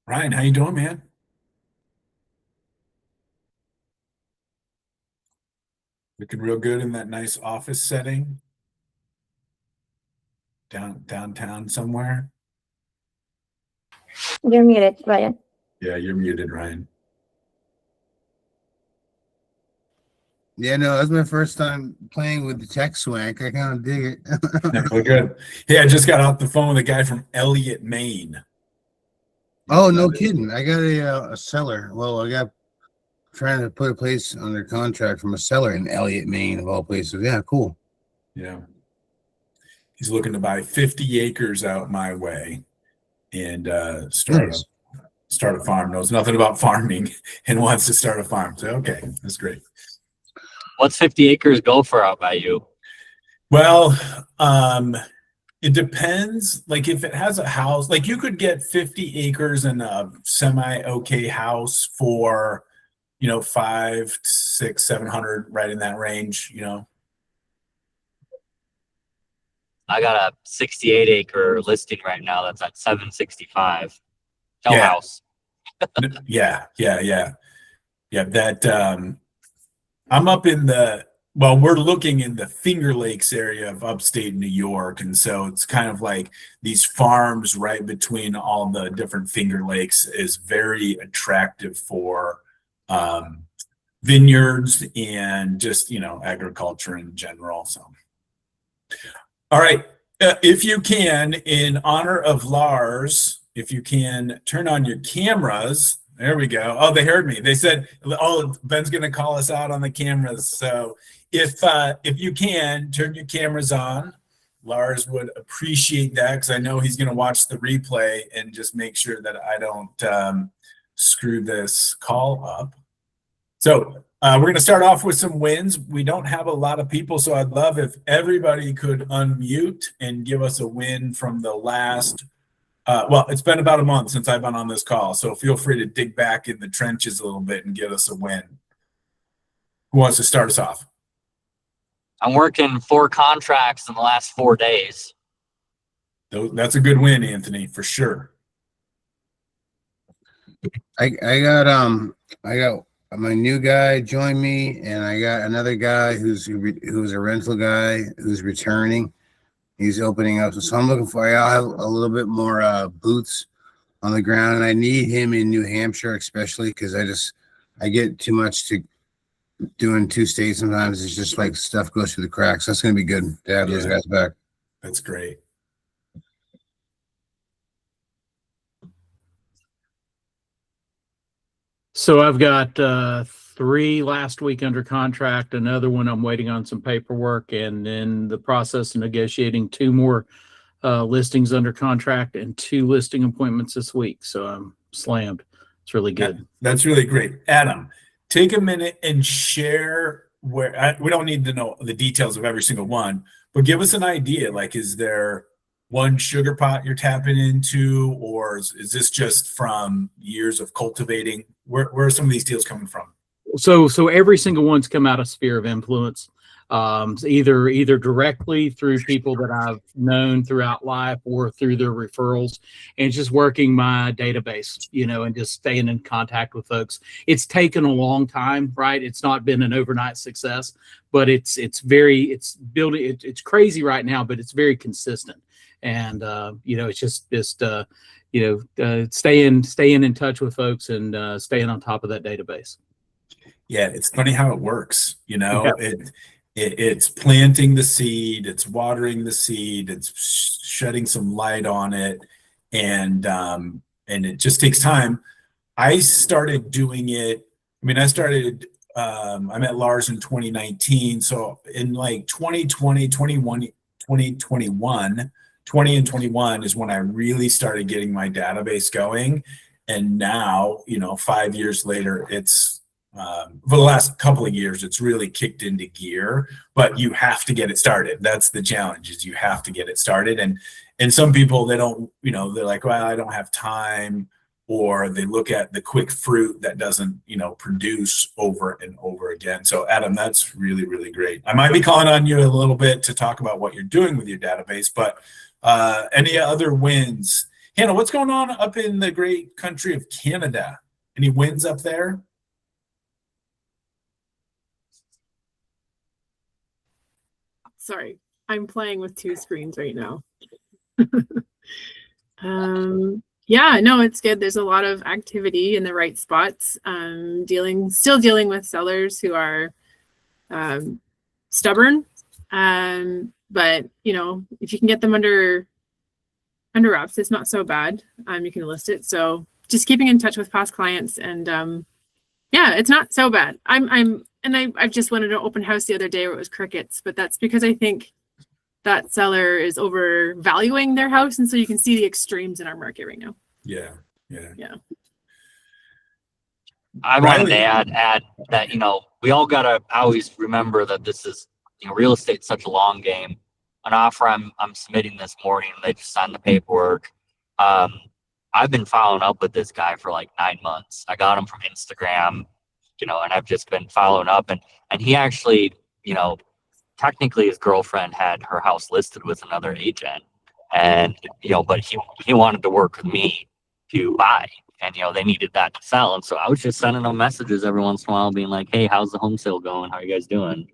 Ryan, how you doing, man? Looking real good in that nice office setting downtown somewhere. You're muted, Ryan. Yeah, you're muted, Ryan. Yeah, no, that's my first time playing with the tech swank. I kind of dig it. We're good. Hey, I just got off the phone with a guy from Elliott, Maine. You know Oh, what no that is? kidding. I got a seller. Well, I got trying to put a place under contract from a seller in Elliott, Maine, of all places. Yeah, cool. Yeah. He's looking to buy 50 acres out my way and Nice. start a farm. Knows nothing about farming and wants to start a farm. So okay, that's great. What's 50 acres go for out by you? Well, it depends. Like if it has a house, like you could get 50 acres and a semi-okay house for, five, six, 700, right in that range. I got a 68 acre listing right now that's at 765. No Yeah. house. Yeah. That I'm up in we're looking in the Finger Lakes area of upstate New York. And so it's kind of like these farms right between all the different Finger Lakes is very attractive for vineyards and just, agriculture in general. So, all right. If you can, in honor of Lars, if you can turn on your cameras. There we go. Oh, they heard me. They said, "Oh, Ben's going to call us out on the cameras." So, if you can turn your cameras on, Lars would appreciate that because I know he's going to watch the replay and just make sure that I don't screw this call up. So we're going to start off with some wins. We don't have a lot of people, so I'd love if everybody could unmute and give us a win from the last. Well, it's been about a month since I've been on this call, so feel free to dig back in the trenches a little bit and get us a win. Who wants to start us off? I'm working 4 contracts in the last 4 days. That's a good win, Anthony, for sure. I got my new guy joined me, and I got another guy who's a rental guy who's returning. He's opening up, so I'm looking for. I'll have a little bit more boots on the ground, and I need him in New Hampshire, especially because I get too much to doing 2 states sometimes. It's just like stuff goes through the cracks. That's gonna be good to have those guys back. That's great. So I've got 3 last week under contract, another one I'm waiting on some paperwork, and in the process of negotiating 2 more listings under contract and 2 listing appointments this week. So I'm slammed. It's really good. That's really great. Adam, take a minute and share where we don't need to know the details of every single one, but give us an idea. Like, is there one sugar pot you're tapping into, or is this just from years of cultivating? Where are some of these deals coming from? So every single one's come out of sphere of influence, either directly through people that I've known throughout life or through their referrals, and just working my database, and just staying in contact with folks. It's taken a long time, right? It's not been an overnight success, but it's building. It's crazy right now, but it's very consistent. And it's just staying in touch with folks and staying on top of that database. Yeah, it's funny how it works. Yeah. It's planting the seed, it's watering the seed, it's shedding some light on it, and it just takes time. I started doing it. I mean, I met Lars in 2019, so in like 2020, 20 and 21 is when I really started getting my database going. And now, 5 years later, it's for the last couple of years, it's really kicked into gear, but you have to get it started. That's the challenge, is you have to get it started. And some people, they don't, they're like, well, I don't have time, or they look at the quick fruit that doesn't, produce over and over again. So Adam, that's really, really great. I might be calling on you a little bit to talk about what you're doing with your database, but any other wins? Hannah, what's going on up in the great country of Canada? Any wins up there? Sorry, I'm playing with two screens right now. Yeah, no, it's good. There's a lot of activity in the right spots. Still dealing with sellers who are stubborn. But you know, if you can get them under wraps, it's not so bad. You can list it. So just keeping in touch with past clients, and yeah, it's not so bad. I've just went to an open house the other day where it was crickets, but that's because I think that seller is overvaluing their house, and so you can see the extremes in our market right now. Yeah. I Riley. wanted to add that, you know, we all gotta always remember that this is, you know, real estate's such a long game. An offer I'm submitting this morning, they just signed the paperwork. I've been following up with this guy for like 9 months. I got him from Instagram, you know, and I've just been following up, and he actually, you know, technically his girlfriend had her house listed with another agent, and, you know, but he wanted to work with me to buy, and, you know, they needed that to sell. And so I was just sending them messages every once in a while being like, hey, how's the home sale going? How are you guys doing?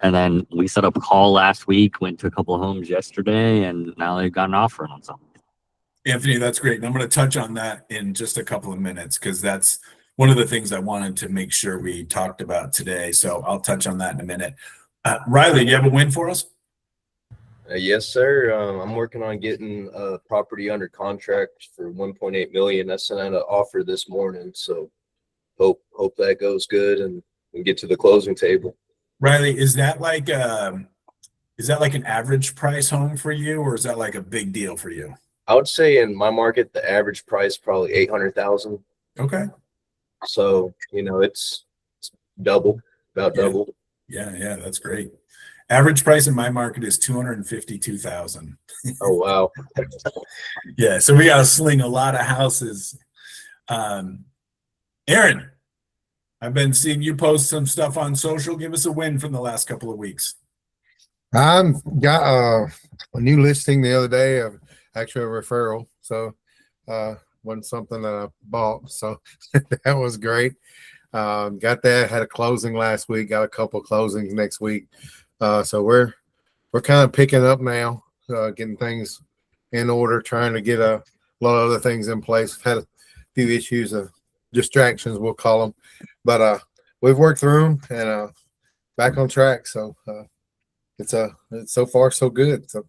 And then we set up a call last week, went to a couple of homes yesterday, and now they've got an offer on something. Anthony, that's great. And I'm going to touch on that in just a couple of minutes, because that's one of the things I wanted to make sure we talked about today. So I'll touch on that in a minute. Riley, do you have a win for us? Yes, sir. I'm working on getting a property under contract for 1.8 million. I sent out an offer this morning, so hope that goes good and we get to the closing table. Riley, is that like an average price home for you, or is that like a big deal for you? I would say in my market, the average price probably 800,000. Okay. So, you know, it's double, about double. Yeah, that's great. Average price in my market is 252,000. Oh, wow. Yeah, so we got to sling a lot of houses. Aaron, I've been seeing you post some stuff on social. Give us a win from the last couple of weeks. I got a new listing the other day of actually a referral. So wasn't something that I bought. So that was great. Got that, had a closing last week, got a couple closings next week. So we're kind of picking up now, getting things in order, trying to get a lot of other things in place. We've had a few issues of distractions, we'll call them, but we've worked through them and back on track. So it's so far so good. So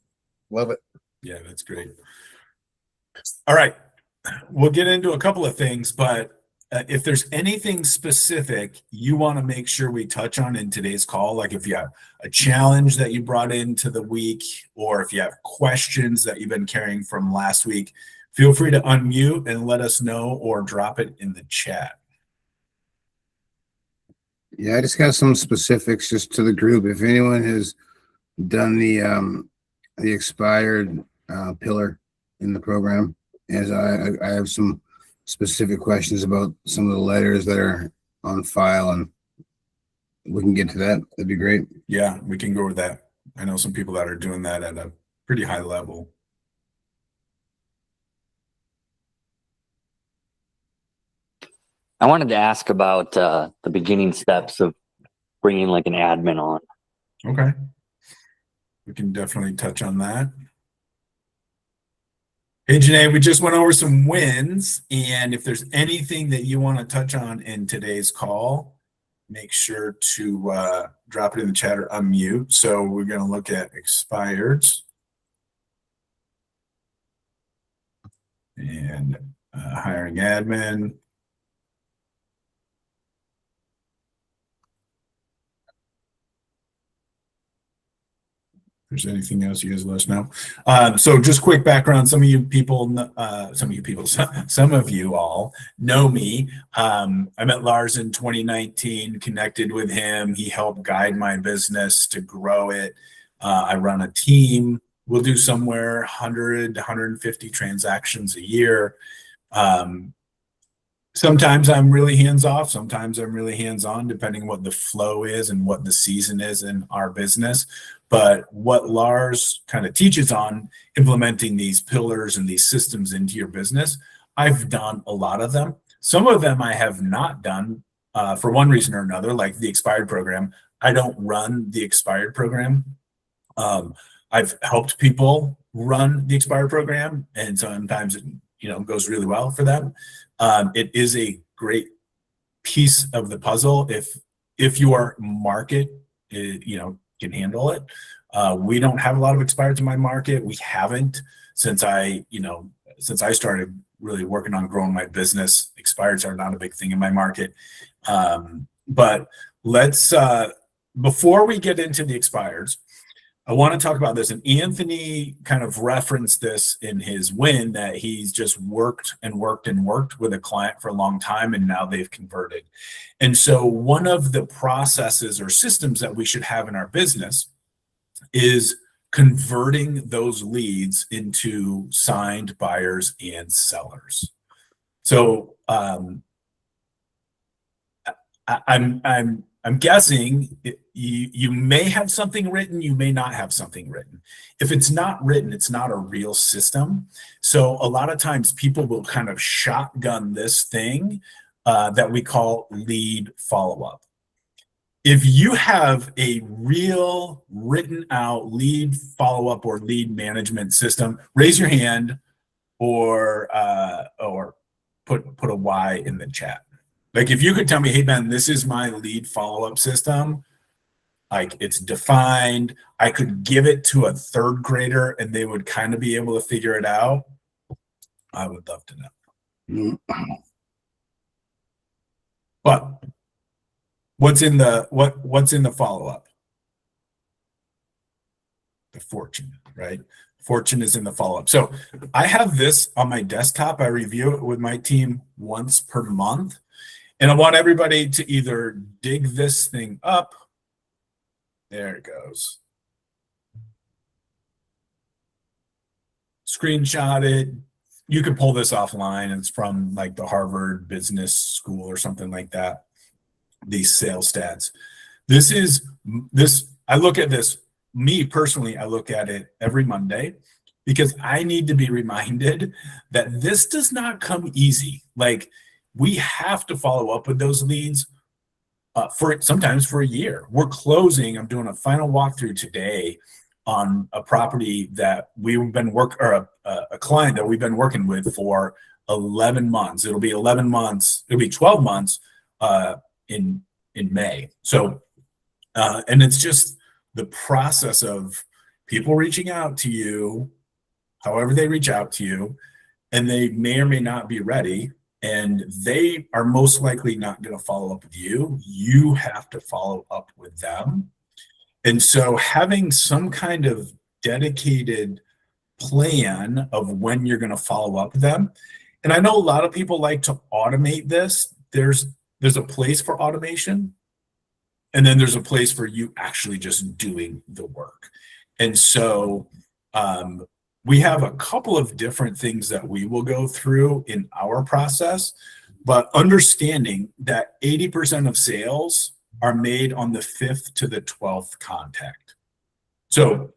love it. Yeah, that's great. All right, we'll get into a couple of things, but if there's anything specific you want to make sure we touch on in today's call, like if you have a challenge that you brought into the week, or if you have questions that you've been carrying from last week, feel free to unmute and let us know, or drop it in the chat. Yeah, I just got some specifics just to the group. If anyone has done the expired pillar in the program, as I have some specific questions about some of the letters that are on file, and we can get to that. That'd be great. Yeah, we can go with that. I know some people that are doing that at a pretty high level. I wanted to ask about the beginning steps of bringing like an admin on. Okay. We can definitely touch on that. Hey, Janae, we just went over some wins, and if there's anything that you want to touch on in today's call, make sure to drop it in the chat or unmute. So we're going to look at expireds and hiring admin. There's anything else, you guys let us know. So just quick background. Some of you all know me. I met Lars in 2019, connected with him. He helped guide my business to grow it. I run a team. We'll do somewhere 100 to 150 transactions a year. Sometimes I'm really hands-off. Sometimes I'm really hands-on, depending on what the flow is and what the season is in our business. But what Lars kind of teaches on implementing these pillars and these systems into your business, I've done a lot of them. Some of them I have not done for one reason or another, like the expired program. I don't run the expired program. I've helped people run the expired program, and sometimes it goes really well for them. It is a great piece of the puzzle if your market can handle it. We don't have a lot of expireds in my market. We haven't since I started really working on growing my business. Expireds are not a big thing in my market. But let's before we get into the expireds, I want to talk about this. And Anthony kind of referenced this in his win, that he's just worked and worked and worked with a client for a long time, and now they've converted. And so one of the processes or systems that we should have in our business is converting those leads into signed buyers and sellers. So I'm guessing you may have something written, you may not have something written. If it's not written, it's not a real system. So a lot of times people will kind of shotgun this thing that we call lead follow-up. If you have a real written out lead follow-up or lead management system, raise your hand or put a Y in the chat. Like if you could tell me, hey, Ben, this is my lead follow-up system, like it's defined, I could give it to a third grader and they would kind of be able to figure it out, I would love to know. But what's in the follow-up? The fortune, right? Fortune is in the follow-up. So I have this on my desktop. I review it with my team once per month. And I want everybody to either dig this thing up. There it goes. Screenshot it. You could pull this offline. It's from like the Harvard Business School or something like that. These sales stats. I look at this, me personally, I look at it every Monday because I need to be reminded that this does not come easy. Like, we have to follow up with those leads sometimes for a year. We're closing. I'm doing a final walkthrough today on a property that we've been a client that we've been working with for 11 months. It'll be 11 months. It'll be 12 months in May. So, and it's just the process of people reaching out to you, however they reach out to you, and they may or may not be ready. And they are most likely not going to follow up with you. You have to follow up with them. And so having some kind of dedicated plan of when you're going to follow up with them. And I know a lot of people like to automate this. There's a place for automation. And then there's a place for you actually just doing the work. And so we have a couple of different things that we will go through in our process, but understanding that 80% of sales are made on the 5th to the 12th contact. So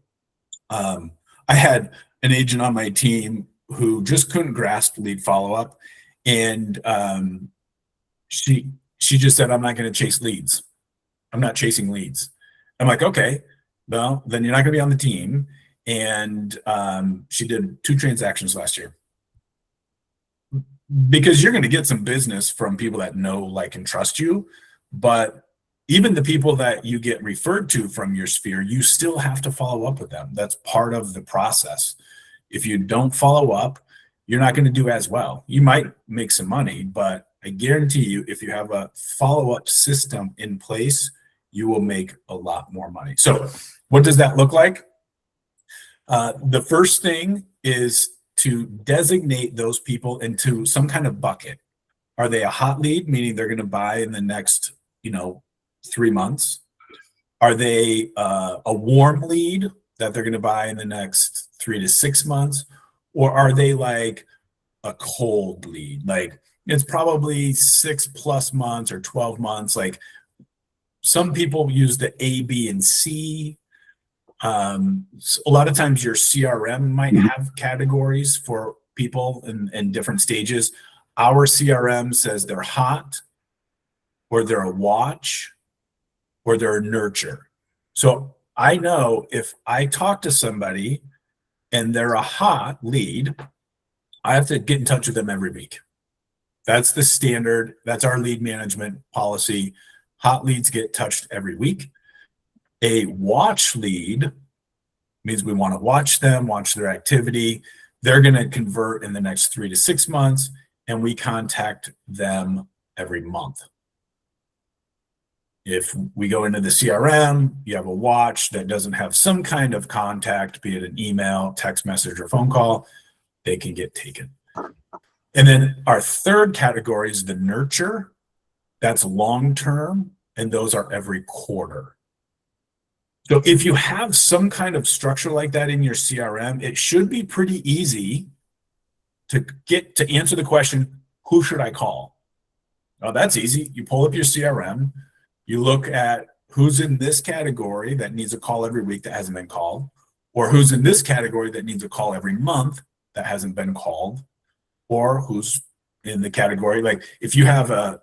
I had an agent on my team who just couldn't grasp lead follow-up, and she just said, I'm not going to chase leads. I'm not chasing leads. I'm like, okay, well, then you're not going to be on the team. And she did 2 transactions last year, because you're going to get some business from people that know, like, and trust you. But even the people that you get referred to from your sphere, you still have to follow up with them. That's part of the process. If you don't follow up, you're not going to do as well. You might make some money, but I guarantee you, if you have a follow-up system in place, you will make a lot more money. So what does that look like? The first thing is to designate those people into some kind of bucket. Are they a hot lead, meaning they're going to buy in the next, 3 months? Are they a warm lead that they're going to buy in the next 3 to 6 months? Or are they like a cold lead? Like, it's probably 6+ months or 12 months. Like, some people use the A, B, and C A lot of times your CRM might have categories for people in different stages. Our CRM says they're hot, or they're a watch, or they're a nurture. So I know if I talk to somebody and they're a hot lead, I have to get in touch with them every week. That's the standard. That's our lead management policy. Hot leads get touched every week. A watch lead means we want to watch them, watch their activity. They're going to convert in the next 3 to 6 months, and we contact them every month. If we go into the CRM, you have a watch that doesn't have some kind of contact, be it an email, text message, or phone call, they can get taken. And then our third category is the nurture. That's long-term, and those are every quarter. So if you have some kind of structure like that in your CRM, it should be pretty easy to get to answer the question, who should I call? Oh, that's easy. You pull up your CRM, you look at who's in this category that needs a call every week that hasn't been called, or who's in this category that needs a call every month that hasn't been called, or who's in the category, like if you have a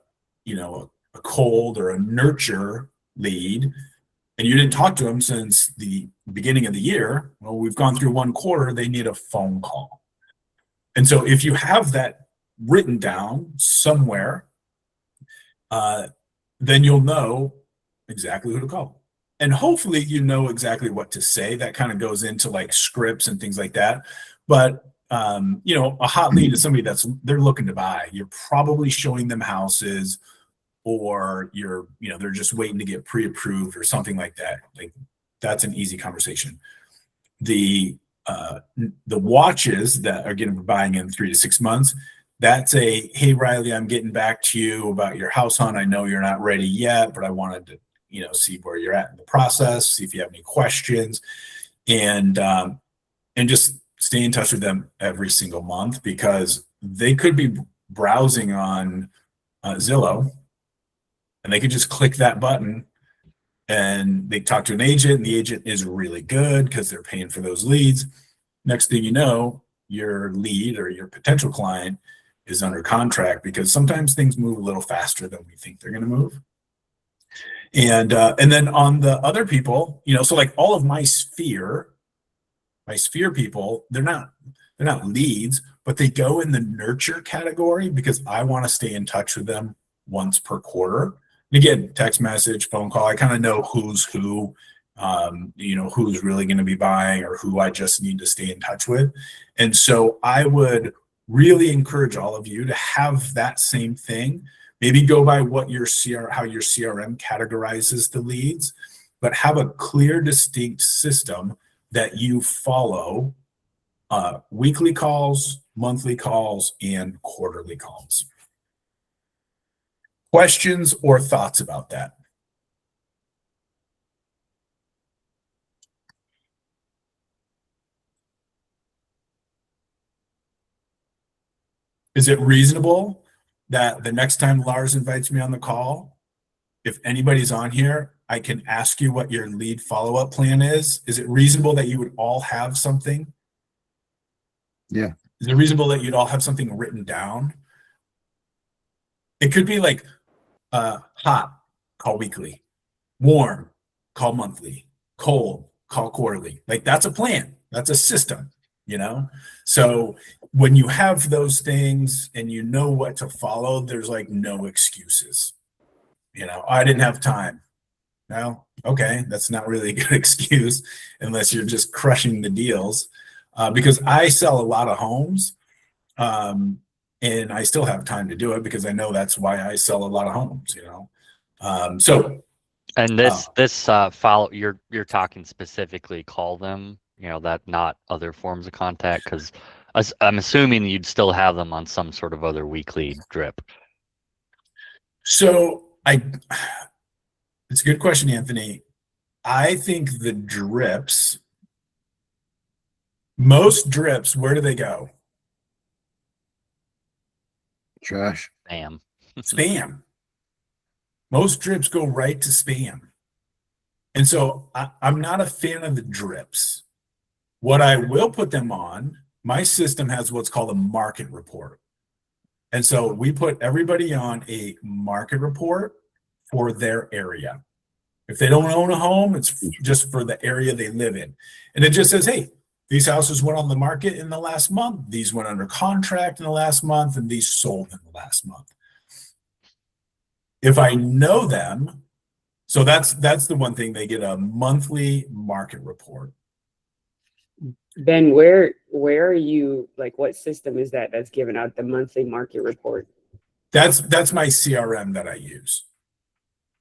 cold or a nurture lead and you didn't talk to them since the beginning of the year, well, we've gone through 1 quarter, they need a phone call. And so if you have that written down somewhere, then you'll know exactly who to call. And hopefully you know exactly what to say. That kind of goes into like scripts and things like that. But a hot lead is somebody they're looking to buy. You're probably showing them houses, or they're just waiting to get pre-approved or something like that. Like that's an easy conversation. The watches that are getting buying in 3 to 6 months, that's a, hey Riley, I'm getting back to you about your house hunt. I know you're not ready yet, but I wanted to see where you're at in the process, see if you have any questions, and just stay in touch with them every single month, because they could be browsing on Zillow and they could just click that button and they talk to an agent, and the agent is really good because they're paying for those leads. Next thing you know, your lead or your potential client is under contract, because sometimes things move a little faster than we think they're going to move. And then on the other people, so like all of my sphere people, they're not leads, but they go in the nurture category because I want to stay in touch with them once per quarter. And again, text message, phone call, I kind of know who's who, who's really going to be buying or who I just need to stay in touch with. And so I would really encourage all of you to have that same thing. Maybe go by what how your CRM categorizes the leads, but have a clear, distinct system that you follow: weekly calls, monthly calls, and quarterly calls. Questions or thoughts about that? Is it reasonable that the next time Lars invites me on the call, if anybody's on here, I can ask you what your lead follow-up plan is? Is it reasonable that you would all have something? Yeah. Is it reasonable that you'd all have something written down? It could be like hot, call weekly; warm, call monthly; cold, call quarterly. Like that's a plan. That's a system, So when you have those things and you know what to follow, there's like no excuses. I didn't have time. Well, okay, that's not really a good excuse unless you're just crushing the deals. Because I sell a lot of homes, and I still have time to do it because I know that's why I sell a lot of homes. And this follow, you're talking specifically call them, that not other forms of contact, because I'm assuming you'd still have them on some sort of other weekly drip. So it's a good question, Anthony. I think the drips, most drips, where do they go? Trash. Spam. Spam. Most drips go right to spam. And so I'm not a fan of the drips. What I will put them on, my system has what's called a market report. And so we put everybody on a market report for their area. If they don't own a home, it's just for the area they live in. And it just says, hey, these houses went on the market in the last month. These went under contract in the last month, and these sold in the last month. If I know them, so that's the one thing, they get a monthly market report. Ben, where are you, like, what system is that's giving out the monthly market report? That's my CRM that I use.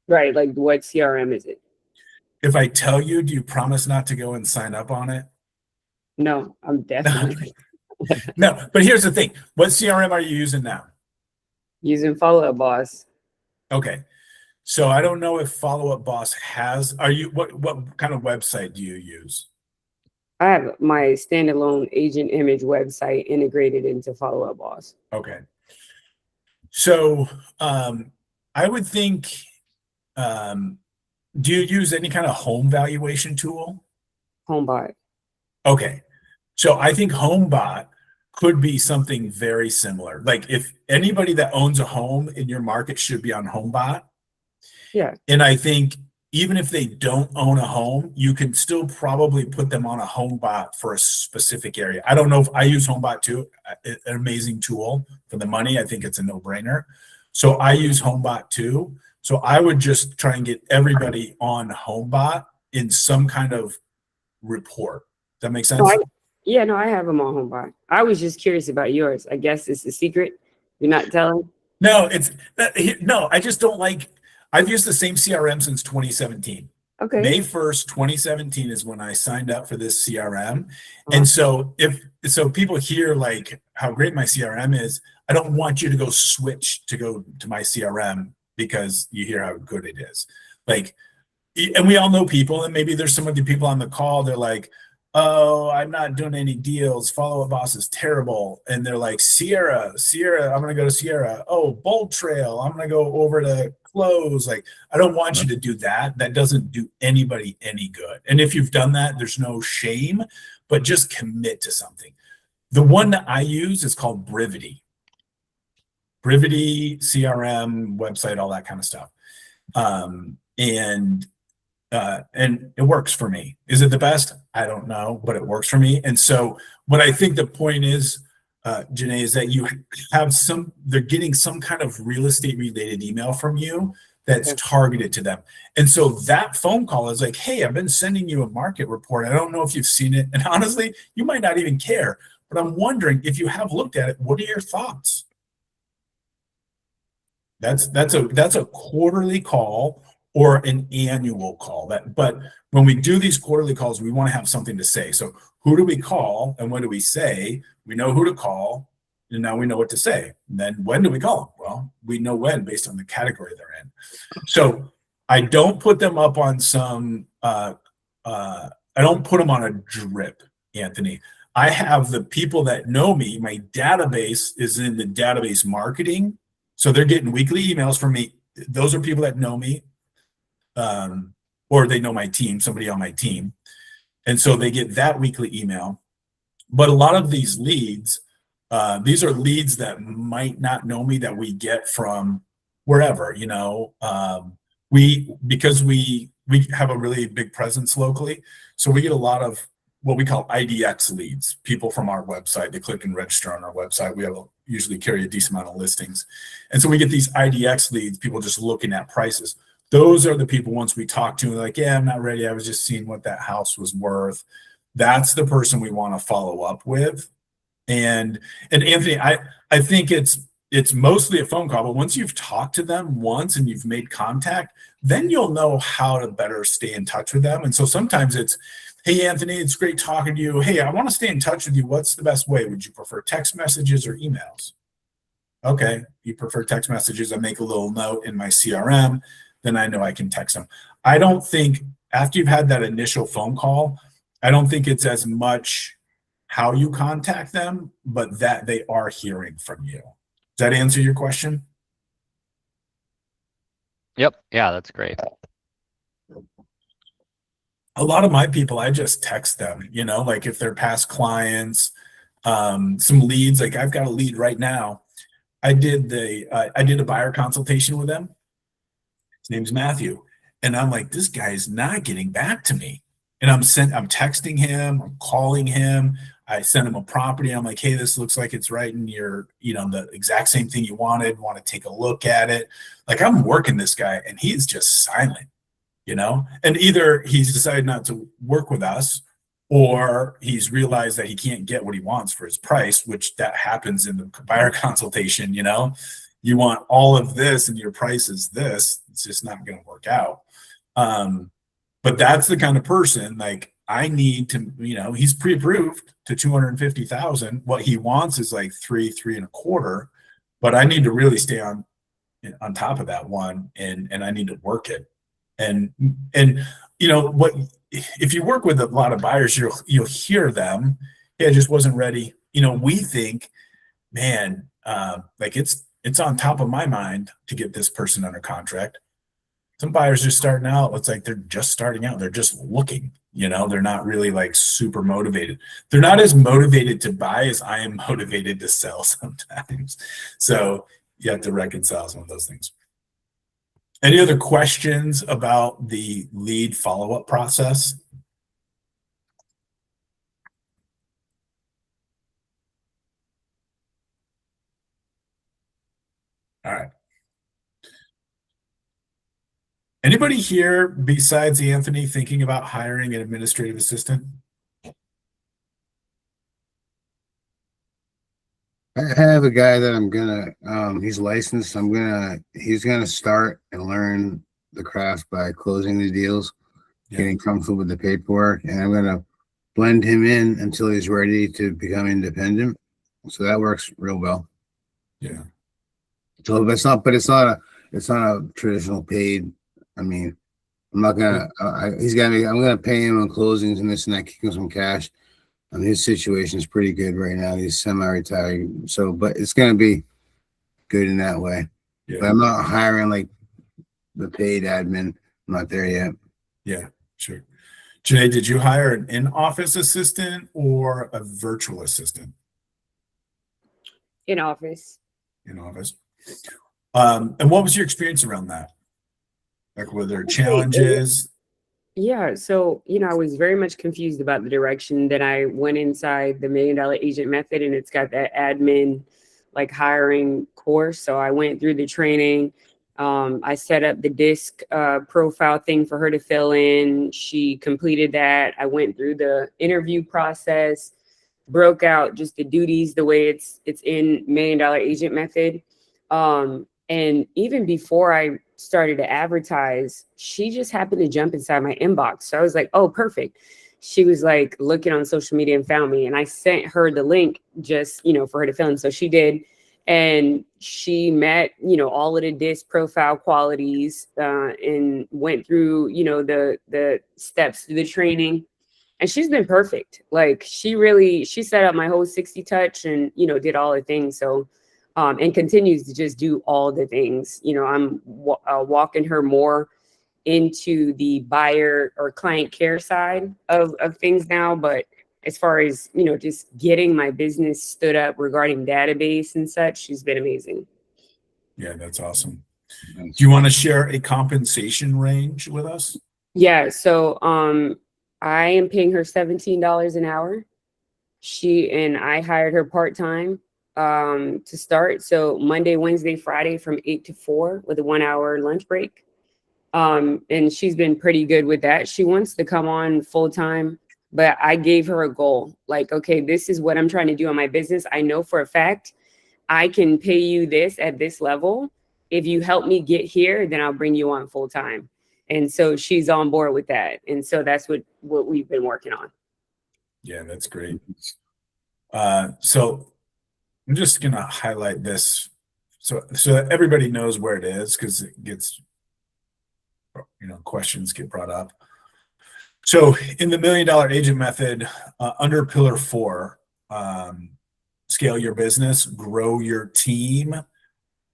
Right, like what CRM is it? If I tell you, do you promise not to go and sign up on it? No, I'm definitely No, but here's the thing. What CRM are you using now? using Follow Up Boss. Okay. So I don't know if Follow Up Boss has, what kind of website do you use? I have my standalone agent image website integrated into Follow Up Boss. Okay. So I would think, do you use any kind of home valuation tool? HomeBot. Okay. So I think HomeBot could be something very similar. Like if anybody that owns a home in your market should be on HomeBot. Yeah. And I think even if they don't own a home, you can still probably put them on a HomeBot for a specific area. I don't know if I use HomeBot too, an amazing tool for the money. I think it's a no-brainer. So I use HomeBot too. So I would just try and get everybody on HomeBot in some kind of report. Does that make sense? No, I have them on HomeBot. I was just curious about yours. I guess it's a secret. You're not telling? No, no, I just don't like, I've used the same CRM since 2017. Okay. May 1st, 2017 is when I signed up for this CRM. And so so people hear like how great my CRM is, I don't want you to go switch to go to my CRM because you hear how good it is. Like, and we all know people, and maybe there's some of the people on the call, they're like, oh, I'm not doing any deals. Follow Up Boss is terrible. And they're like, Sierra, I'm going to go to Sierra. Oh, Bold Trail, I'm going to go over to Close. Like, I don't want you to do that. That doesn't do anybody any good. And if you've done that, there's no shame, but just commit to something. The one that I use is called Brivity. Brivity, CRM, website, all that kind of stuff. And it works for me. Is it the best? I don't know, but it works for me. And so what I think the point is, Janae, is that you have they're getting some kind of real estate related email from you that's targeted to them. And so that phone call is like, hey, I've been sending you a market report. I don't know if you've seen it. And honestly, you might not even care, but I'm wondering if you have looked at it, what are your thoughts? That's a quarterly call or an annual call. But when we do these quarterly calls, we want to have something to say. So who do we call and what do we say? We know who to call, and now we know what to say. And then when do we call them? Well, we know when based on the category they're in. So I don't put them up on some, I don't put them on a drip, Anthony. I have the people that know me. My database is in the database marketing. So they're getting weekly emails from me. Those are people that know me. Or they know my team, somebody on my team. And so they get that weekly email. But a lot of these leads, these are leads that might not know me that we get from wherever, because we have a really big presence locally. So we get a lot of what we call IDX leads, people from our website. They click and register on our website. We usually carry a decent amount of listings. And so we get these IDX leads, people just looking at prices. Those are the people once we talk to, like, yeah, I'm not ready. I was just seeing what that house was worth. That's the person we want to follow up with. And Anthony, I think it's mostly a phone call, but once you've talked to them once and you've made contact, then you'll know how to better stay in touch with them. And so sometimes it's, hey, Anthony, it's great talking to you. Hey, I want to stay in touch with you. What's the best way? Would you prefer text messages or emails? Okay, you prefer text messages. I make a little note in my CRM. Then I know I can text them. I don't think after you've had that initial phone call, I don't think it's as much how you contact them, but that they are hearing from you. Does that answer your question? Yep. Yeah, that's great. a lot of my people, I just text them, like if they're past clients, some leads, like I've got a lead right now. I did a buyer consultation with him. His name's Matthew. And I'm like, this guy's not getting back to me. And I'm texting him, I'm calling him. I sent him a property. I'm like, hey, this looks like it's right in your, the exact same thing you wanted. Want to take a look at it? Like, I'm working this guy and he's just silent, and either he's decided not to work with us, or he's realized that he can't get what he wants for his price, which that happens in the buyer consultation. You want all of this and your price is this. It's just not going to work out. But that's the kind of person, like, I need to, he's pre-approved to 250,000. What he wants is like 3.25, but I need to really stay on top of that one, and I need to work it. And what, if you work with a lot of buyers, you'll hear them, hey, I just wasn't ready. We think, man, like it's on top of my mind to get this person under contract. Some buyers just starting out, it's like they're just starting out. They're just looking, they're not really like super motivated. They're not as motivated to buy as I am motivated to sell sometimes. So you have to reconcile some of those things. Any other questions about the lead follow-up process? All right. Anybody here besides Anthony thinking about hiring an administrative assistant? I have a guy that I'm gonna, he's licensed. He's gonna start and learn the craft by closing the deals, getting comfortable with the paperwork, and I'm gonna blend him in until he's ready to become independent. So that works real well. Yeah. So it's not a traditional paid. I mean, I'm not gonna. I'm gonna pay him on closings and this and that, kick him some cash. And his situation is pretty good right now. He's semi-retired, but it's gonna be good in that way. Yeah. But I'm not hiring like the paid admin. I'm not there yet. Yeah, sure. Janae, did you hire an in-office assistant or a virtual assistant? In office. In office. And what was your experience around that? Like, were there challenges? Yeah, so I was very much confused about the direction. Then I went inside the $1 Million Agent Method, and it's got that admin like hiring course. So I went through the training. I set up the disc profile thing for her to fill in. She completed that. I went through the interview process, broke out just the duties the way it's in $1 Million Agent Method. And even before I started to advertise, she just happened to jump inside my inbox. So I was like, oh, perfect. She was like looking on social media and found me. And I sent her the link just, for her to fill in. So she did. And she met, all of the disc profile qualities and went through, the steps to the training. And she's been perfect. Like she set up my whole 60 touch and, did all the things. So and continues to just do all the things. I'm walking her more into the buyer or client care side of things now. But as far as, just getting my business stood up regarding database and such, she's been amazing. Yeah, that's awesome. Do you want to share a compensation range with us? Yeah. So I am paying her $17 an hour. I hired her part-time to start. So Monday, Wednesday, Friday from 8 to 4 with a 1 hour lunch break. And she's been pretty good with that. She wants to come on full time, but I gave her a goal. Like, okay, this is what I'm trying to do on my business. I know for a fact I can pay you this at this level. If you help me get here, then I'll bring you on full time. And so she's on board with that. And so that's what we've been working on. Yeah, that's great. So I'm just going to highlight this so that everybody knows where it is, because it gets, questions get brought up. So in the $1 Million Agent Method, under Pillar 4, scale your business, grow your team,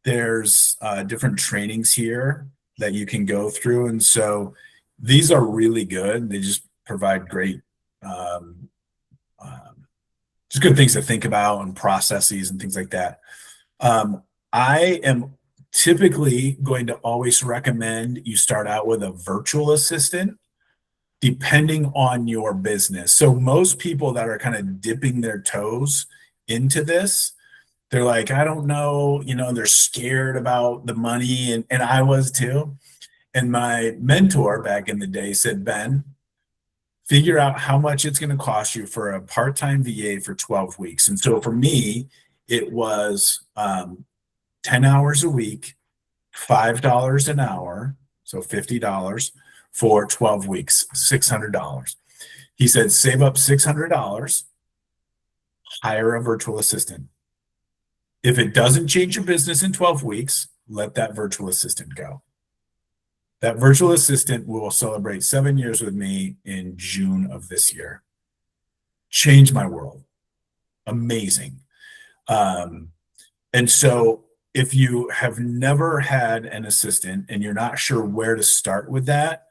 there's different trainings here that you can go through. And so these are really good. They just provide great, um, just good things to think about and processes and things like that. I am typically going to always recommend you start out with a virtual assistant, depending on your business. So most people that are kind of dipping their toes into this, they're like, I don't know, they're scared about the money, and I was too. And my mentor back in the day said, Ben, figure out how much it's going to cost you for a part-time VA for 12 weeks. And so for me, it was 10 hours a week, $5 an hour, so $50 for 12 weeks, $600. He said, save up $600, hire a virtual assistant. If it doesn't change your business in 12 weeks, let that virtual assistant go. That virtual assistant will celebrate 7 years with me in June of this year. Changed my world. Amazing. And so if you have never had an assistant and you're not sure where to start with that,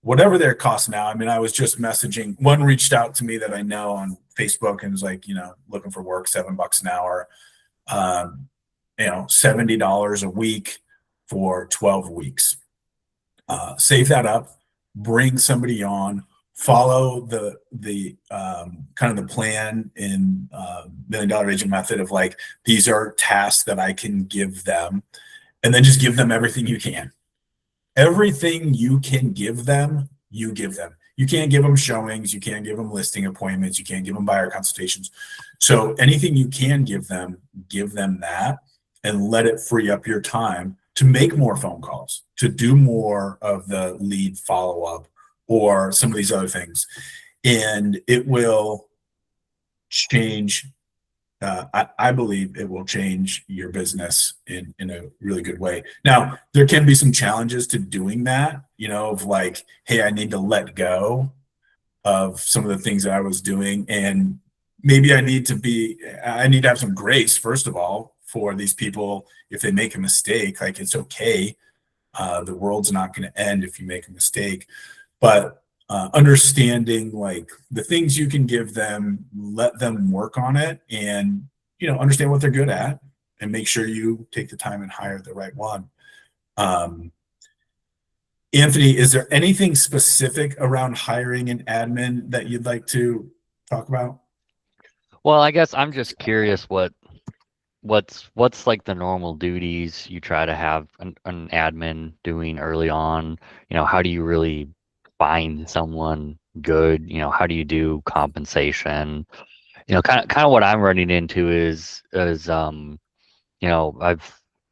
whatever their cost now, I mean, I was just messaging, one reached out to me that I know on Facebook and was like, looking for work, $7 an hour, $70 a week for 12 weeks. Save that up, bring somebody on, follow the kind of the plan in $1 Million Agent Method of like, these are tasks that I can give them, and then just give them everything you can. Everything you can give them, you give them. You can't give them showings, you can't give them listing appointments, you can't give them buyer consultations. So anything you can give them that, and let it free up your time to make more phone calls, to do more of the lead follow-up or some of these other things. And it will change, I believe it will change your business in a really good way. Now, there can be some challenges to doing that, of like, hey, I need to let go of some of the things that I was doing. And maybe I need to have some grace, first of all, for these people. If they make a mistake, like, it's okay. The world's not going to end if you make a mistake, but understanding like the things you can give them, let them work on it, and understand what they're good at, and make sure you take the time and hire the right one. Anthony, is there anything specific around hiring an admin that you'd like to talk about? Well, I guess I'm just curious what's like the normal duties you try to have an admin doing early on. How do you really find someone good? How do you do compensation? Kind of what I'm running into is I've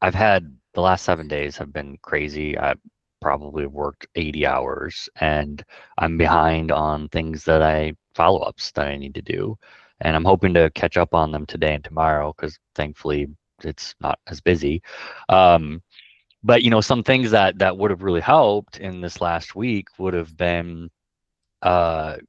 had the last 7 days have been crazy. I probably have worked 80 hours, and I'm behind on things follow-ups that I need to do. And I'm hoping to catch up on them today and tomorrow, because thankfully it's not as busy. But some things that would have really helped in this last week would have been a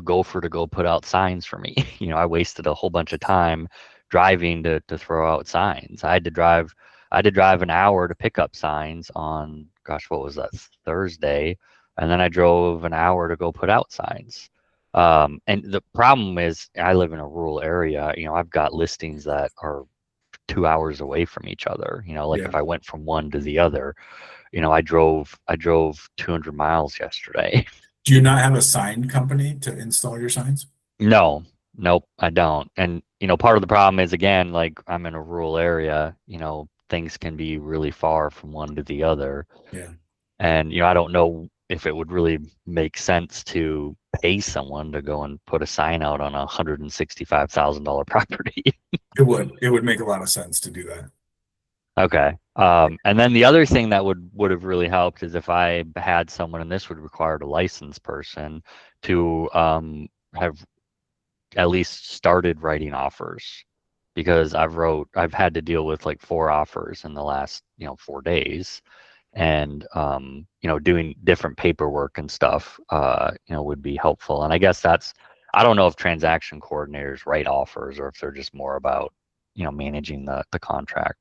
gopher to go put out signs for me. I wasted a whole bunch of time driving to throw out signs. I had to drive an hour to pick up signs on, gosh, what was that, Thursday, and then I drove an hour to go put out signs. And the problem is, I live in a rural area. I've got listings that are 2 hours away from each other. If I went from one to the other, I drove 200 miles yesterday. Do you not have a sign company to install your signs? No, nope, I don't. And part of the problem is, again, like, I'm in a rural area. Things can be really far from one to the other. Yeah. And I don't know if it would really make sense to pay someone to go and put a sign out on a $165,000 property. It would make a lot of sense to do that. Okay. And then the other thing that would have really helped is if I had someone, and this would require a licensed person, to have at least started writing offers, because I've had to deal with like 4 offers in the last 4 days. And doing different paperwork and stuff would be helpful. And I guess I don't know if transaction coordinators write offers, or if they're just more about managing the contract.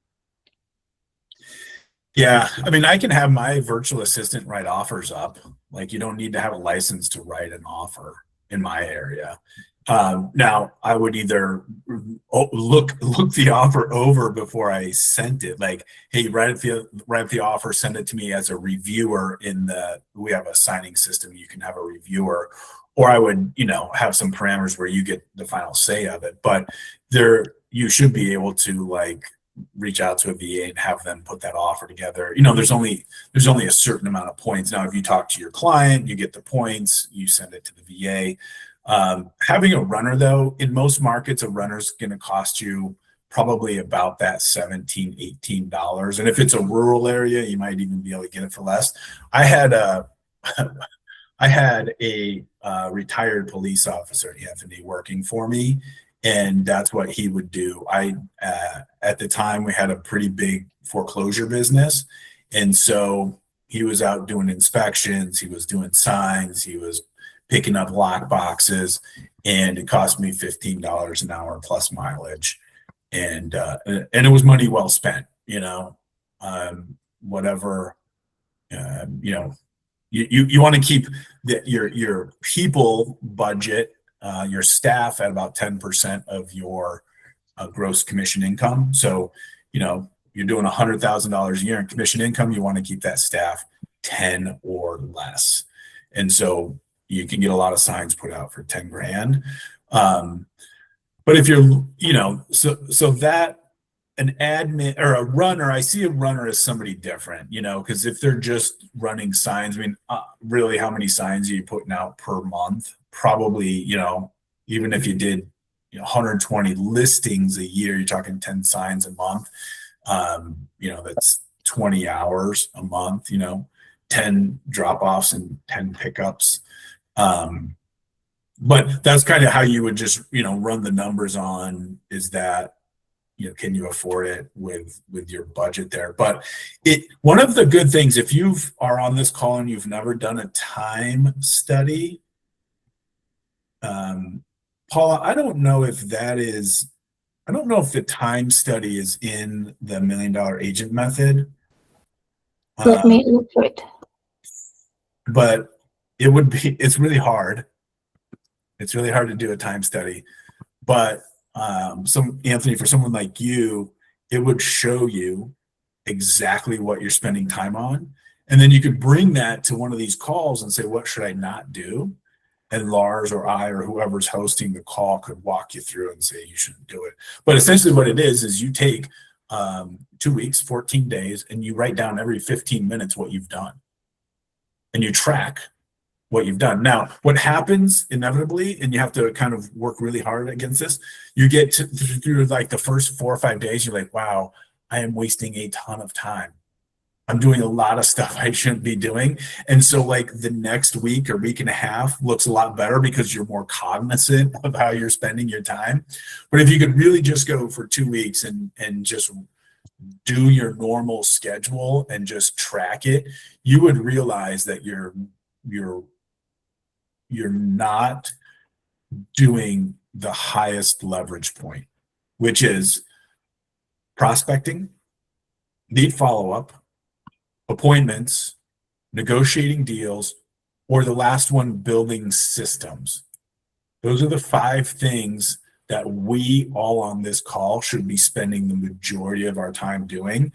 Yeah, I mean, I can have my virtual assistant write offers up. Like, you don't need to have a license to write an offer in my area. Now, I would either look the offer over before I sent it. Like, hey, write up the offer, send it to me as a reviewer. We have a signing system. You can have a reviewer, or I would, have some parameters where you get the final say of it. But you should be able to like reach out to a VA and have them put that offer together. There's only a certain amount of points. Now, if you talk to your client, you get the points, you send it to the VA. Having a runner, though, in most markets, a runner's going to cost you probably about that $17, $18. And if it's a rural area, you might even be able to get it for less. I had a retired police officer, Anthony, working for me, and that's what he would do. At the time, we had a pretty big foreclosure business, and so he was out doing inspections, he was doing signs, he was picking up lock boxes, and it cost me $15 an hour plus mileage, and it was money well spent. Whatever, you want to keep your people budget, your staff at about 10% of your gross commission income. So, you're doing $100,000 a year in commission income. You want to keep that staff 10 or less. And so you can get a lot of signs put out for 10 grand. But if you're, so that an admin or a runner, I see a runner as somebody different, because if they're just running signs, I mean, really, how many signs are you putting out per month? Probably, even if you did 120 listings a year, you're talking 10 signs a month. That's 20 hours a month, 10 drop-offs and 10 pickups. But that's kind of how you would just, run the numbers on, is that, can you afford it with your budget there? But one of the good things, if you are on this call and you've never done a time study, Paula, I don't know if the time study is in the $1 Million Agent Method. Let me look for it. But it's really hard. It's really hard to do a time study. But Anthony, for someone like you, it would show you exactly what you're spending time on. And then you could bring that to one of these calls and say, what should I not do? And Lars or I or whoever's hosting the call could walk you through and say you shouldn't do it. But essentially what it is you take 2 weeks, 14 days, and you write down every 15 minutes what you've done. And you track what you've done. Now, what happens inevitably, and you have to kind of work really hard against this, you get through like the first 4 or 5 days, you're like, wow, I am wasting a ton of time. I'm doing a lot of stuff I shouldn't be doing. And so like the next week or week and a half looks a lot better because you're more cognizant of how you're spending your time. But if you could really just go for 2 weeks and just do your normal schedule and just track it, you would realize that you're not doing the highest leverage point, which is prospecting, lead follow-up, appointments, negotiating deals, or the last one, building systems. Those are the 5 things that we all on this call should be spending the majority of our time doing.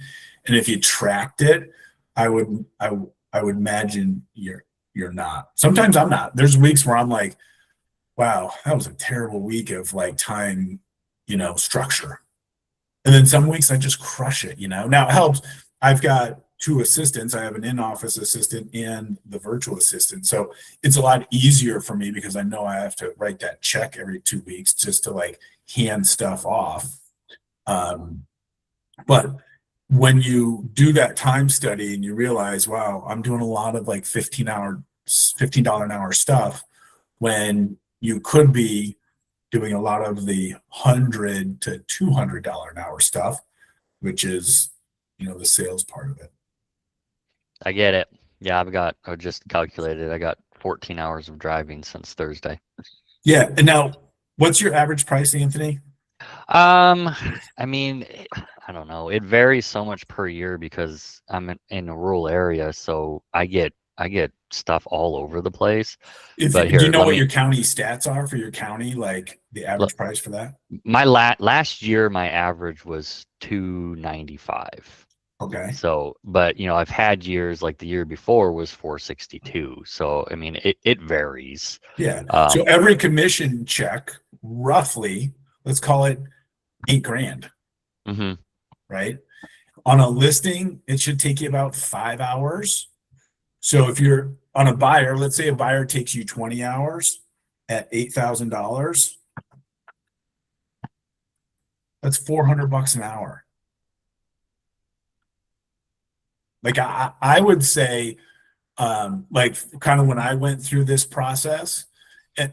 And if you tracked it, I would imagine you're not. Sometimes I'm not. There's weeks where I'm like, wow, that was a terrible week of like time, structure. And then some weeks I just crush it, Now it helps. I've got 2 assistants. I have an in-office assistant and the virtual assistant. So it's a lot easier for me because I know I have to write that check every 2 weeks just to like hand stuff off. But when you do that time study and you realize, wow, I'm doing a lot of like $15 an hour stuff when you could be doing a lot of the $100 to $200 an hour stuff, which is, the sales part of it. I get it. Yeah, I just calculated. I got 14 hours of driving since Thursday. Yeah. And now, what's your average price, Anthony? I mean, I don't know. It varies so much per year because I'm in a rural area, so I get stuff all over the place. But Do you here, know what your county stats are for your county, like the average price for that? my last year, my average was 295. Okay. So, but I've had years like the year before was 462. So, I mean, it varies. Yeah. So every commission check, roughly, let's call it $8,000, hmm right? On a listing, it should take you about 5 hours. So if you're on a buyer, let's say a buyer takes you 20 hours at $8,000, that's $400 an hour. Like I would say, like kind of when I went through this process, and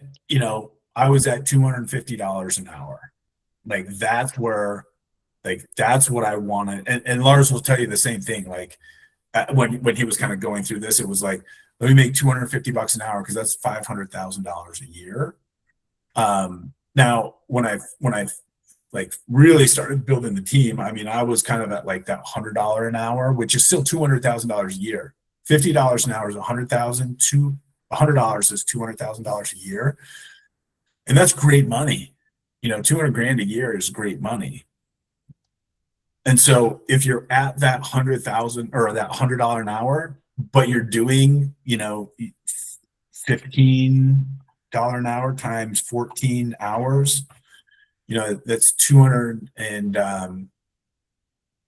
I was at $250 an hour. Like that's where, like that's what I wanted. And Lars will tell you the same thing. Like when he was kind of going through this, it was like, let me make $250 an hour because that's $500,000 a year. Now when I like really started building the team, I mean, I was kind of at like that $100 an hour, which is still $200,000 a year. $50 an hour is $100,000. $100 is $200,000 a year, and that's great money. 200 grand a year is great money. And so if you're at that 100,000 or that $100 an hour, but you're doing, $15 an hour times 14 hours, that's 200, and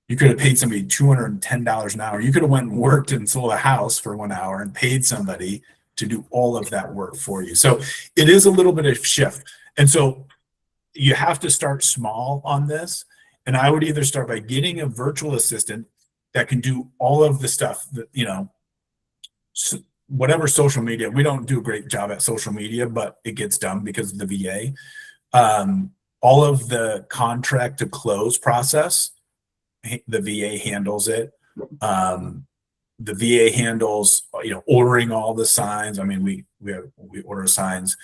you could have paid somebody $210 an hour. You could have went and worked and sold a house for 1 hour and paid somebody to do all of that work for you. So it is a little bit of shift. And so you have to start small on this. And I would either start by getting a virtual assistant that can do all of the stuff that, whatever social media. We don't do a great job at social media, but it gets done because of the VA. All of the contract to close process, the VA handles it. The VA handles, ordering all the signs. I mean, we order signs.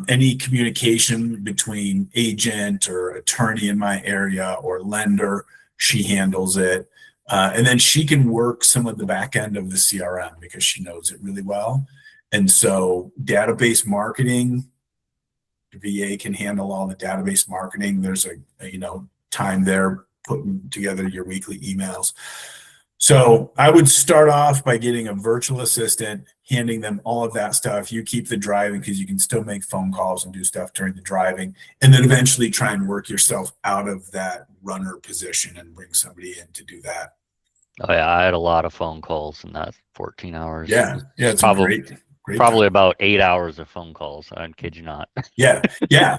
Any communication between agent or attorney in my area or lender, she handles it. And then she can work some of the back end of the CRM because she knows it really well. And so database marketing, the VA can handle all the database marketing. There's a time there putting together your weekly emails. So I would start off by getting a virtual assistant, handing them all of that stuff. You keep the driving because you can still make phone calls and do stuff during the driving, and then eventually try and work yourself out of that runner position and bring somebody in to do that. Oh yeah, I had a lot of phone calls in that 14 hours. Yeah, it's probably great probably time. about 8 hours of phone calls. I kid you not. Yeah.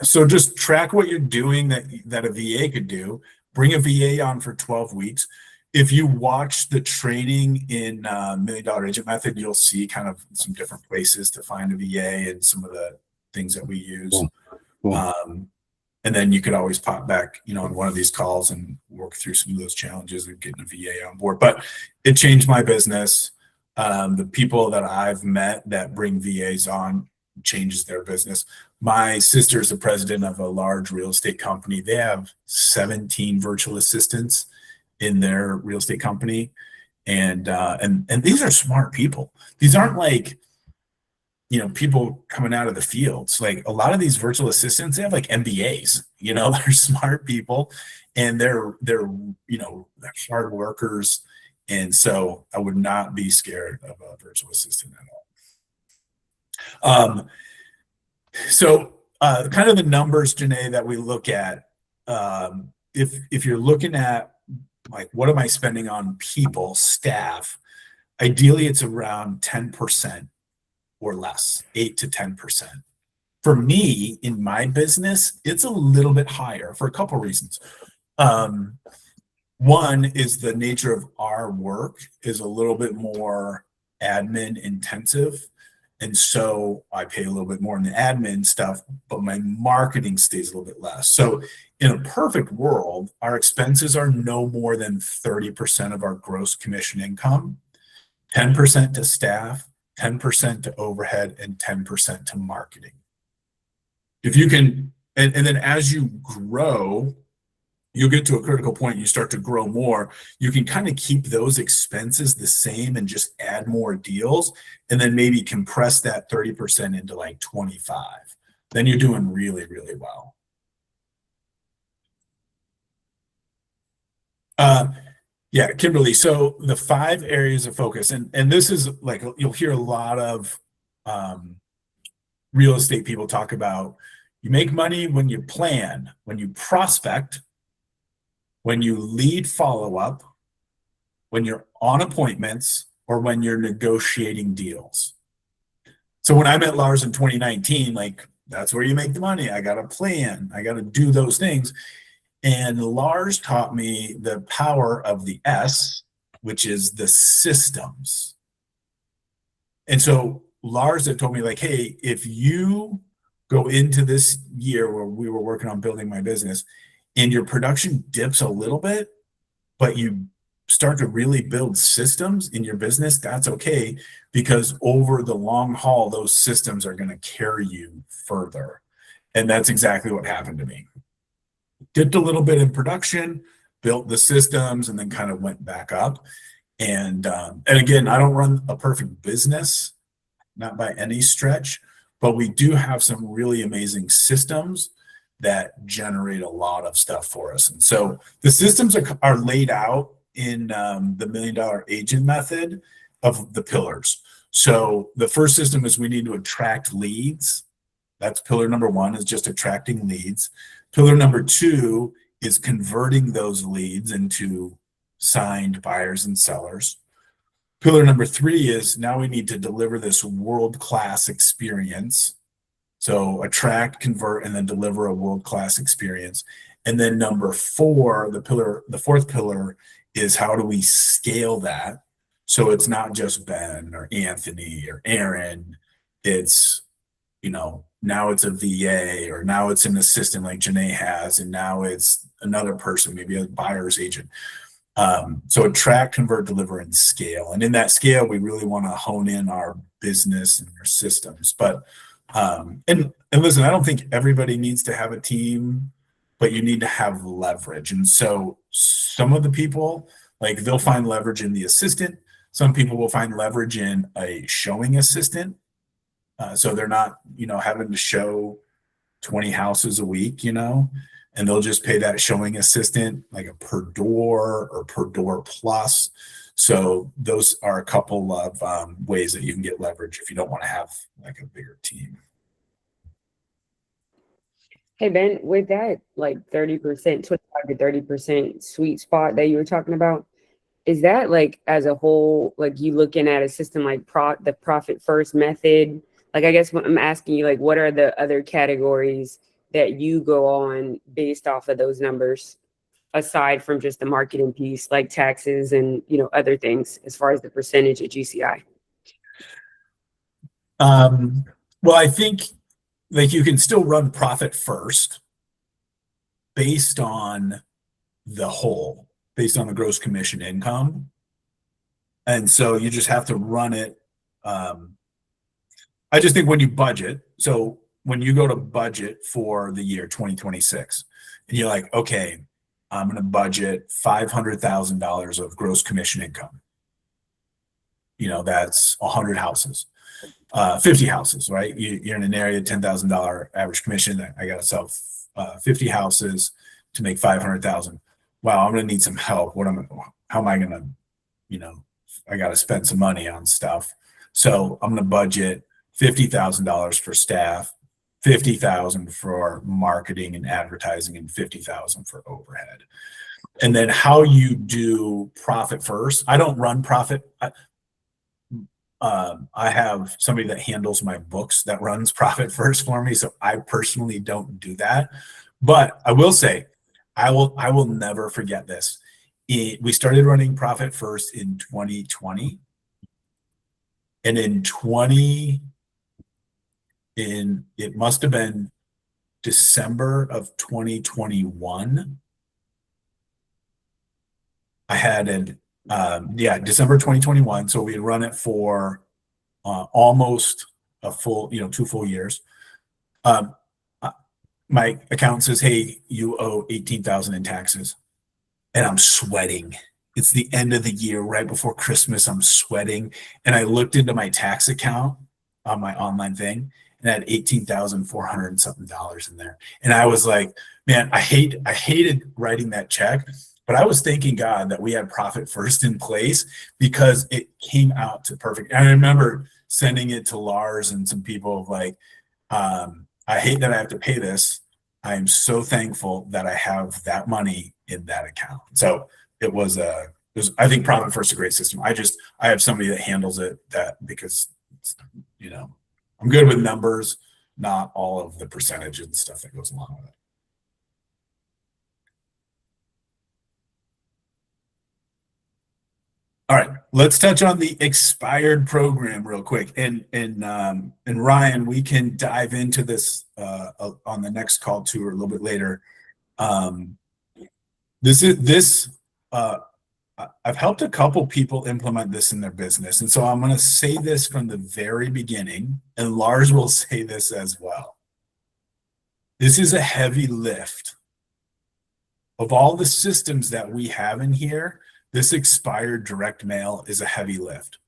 So just track what you're doing that a VA could do. Bring a VA on for 12 weeks. If you watch the training in $1 Million Agent Method, you'll see kind of some different places to find a VA and some of the things that we use. Cool. And then you could always pop back, on one of these calls and work through some of those challenges of getting a VA on board. But it changed my business. The people that I've met that bring VAs on changes their business. My sister is the president of a large real estate company. They have 17 virtual assistants in their real estate company. And these are smart people. These aren't like, people coming out of the fields. Like a lot of these virtual assistants, they have like MBAs, they're smart people, and they're hard workers. And so I would not be scared of a virtual assistant at all. So kind of the numbers, Janae, that we look at, if you're looking at like, what am I spending on people, staff, ideally it's around 10% or less, 8 to 10%. For me, in my business, it's a little bit higher for a couple reasons. One is the nature of our work is a little bit more admin intensive. And so I pay a little bit more in the admin stuff, but my marketing stays a little bit less. So in a perfect world, our expenses are no more than 30% of our gross commission income, 10% to staff, 10% to overhead, and 10% to marketing. If you can and then as you grow, you get to a critical point, you start to grow more, you can kind of keep those expenses the same and just add more deals, and then maybe compress that 30% into like 25. Then you're doing really, really well. Yeah, Kimberly. So the 5 areas of focus, and this is like, you'll hear a lot of real estate people talk about, you make money when you plan, when you prospect, when you lead follow-up, when you're on appointments, or when you're negotiating deals. So when I met Lars in 2019, like, that's where you make the money. I got to plan. I got to do those things. And Lars taught me the power of the S, which is the systems. And so Lars had told me, like, hey, if you go into this year where we were working on building my business and your production dips a little bit, but you start to really build systems in your business, that's okay, because over the long haul, those systems are going to carry you further. And that's exactly what happened to me. Dipped a little bit in production, built the systems, and then kind of went back up. And again, I don't run a perfect business, not by any stretch, but we do have some really amazing systems that generate a lot of stuff for us. And so the systems are laid out in the $1 Million Agent method of the pillars. So the first system is we need to attract leads. That's pillar number 1, is just attracting leads. Pillar number 2 is converting those leads into signed buyers and sellers. Pillar number 3 is now we need to deliver this world-class experience. So attract, convert, and then deliver a world-class experience. And then number 4, the fourth pillar is how do we scale that? So it's not just Ben or Anthony or Aaron. It's, now it's a VA, or now it's an assistant like Janae has, and now it's another person, maybe a buyer's agent. So attract, convert, deliver, and scale. And in that scale, we really want to hone in our business and our systems. But and listen, I don't think everybody needs to have a team, but you need to have leverage. And so some of the people, like, they'll find leverage in the assistant. Some people will find leverage in a showing assistant. So they're not, having to show 20 houses a week, and they'll just pay that showing assistant like a per door or per door plus. So those are a couple of ways that you can get leverage if you don't want to have like a bigger team. Hey, Ben, with that like 30%, 25 to 30% sweet spot that you were talking about, is that like as a whole, like you looking at a system like the profit first method? Like, I guess what I'm asking you, like, what are the other categories that you go on based off of those numbers, aside from just the marketing piece, like taxes and, other things as far as the percentage at GCI? Well, I think like you can still run profit first based on the whole, based on the gross commission income. And so you just have to run it. I just think when you budget, so when you go to budget for the year 2026, and you're like, okay, I'm going to budget $500,000 of gross commission income. That's 100 houses, 50 houses, right? You're in an area, $10,000 average commission. I got to sell 50 houses to make 500,000. Wow, I'm going to need some help. How am I going to, I got to spend some money on stuff. So I'm going to budget $50,000 for staff, $50,000 for marketing and advertising, and $50,000 for overhead. And then how you do profit first. I don't run profit. I have somebody that handles my books that runs profit first for me. So I personally don't do that. But I will say, I will never forget this. We started running profit first in 2020. And it must have been December of 2021. I had December 2021. So we had run it for almost a full, 2 full years. my accountant says, hey, you owe 18,000 in taxes. And I'm sweating. It's the end of the year, right before Christmas. I'm sweating. And I looked into my tax account on my online thing and I had 18,400 and something dollars in there. And I was like, man, I hated writing that check, but I was thanking God that we had Profit First in place because it came out to perfect. And I remember sending it to Lars and some people like, I hate that I have to pay this. I am so thankful that I have that money in that account. So it was I think Profit First is a great system. I have somebody that handles it because, you know, I'm good with numbers, not all of the percentage and stuff that goes along with it. All right, let's touch on the expired program real quick, and Ryan, we can dive into this on the next call too, or a little bit later. I've helped a couple people implement this in their business, and so I'm going to say this from the very beginning, and Lars will say this as well. This is a heavy lift. Of all the systems that we have in here, this expired direct mail is a heavy lift.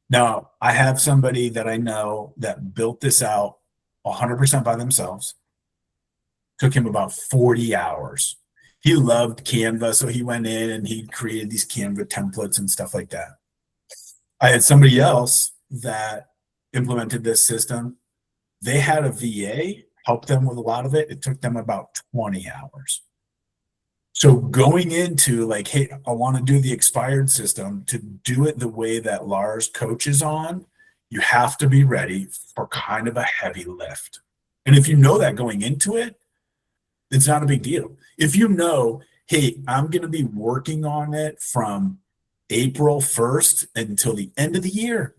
Now, I have somebody that I know that built this out 100% by themselves. Took him about 40 hours. He loved Canva, so he went in and he created these Canva templates and stuff like that. I had somebody else that implemented this system. They had a VA help them with a lot of it. It took them about 20 hours. So going into like, hey, I want to do the expired system, to do it the way that Lars coaches on, you have to be ready for kind of a heavy lift. And if you know that going into it, it's not a big deal. If you know, hey, I'm going to be working on it from April 1st until the end of the year,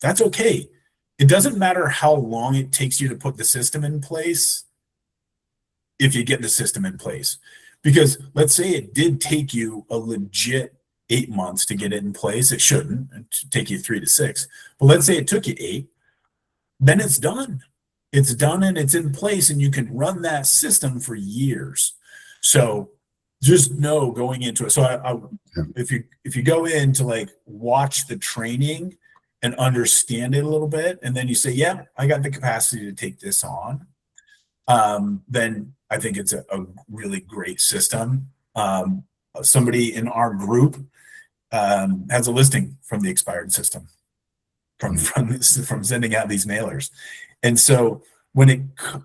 that's okay. It doesn't matter how long it takes you to put the system in place if you get the system in place. Because let's say it did take you a legit 8 months to get it in place. It shouldn't. It should take you 3 to 6. But let's say it took you 8. Then it's done. It's done and it's in place, and you can run that system for years. So just know going into it. So if you go in to like watch the training and understand it a little bit, and then you say, yeah, I got the capacity to take this on, then I think it's a really great system. Somebody in our group has a listing from the expired system from sending out these mailers. And so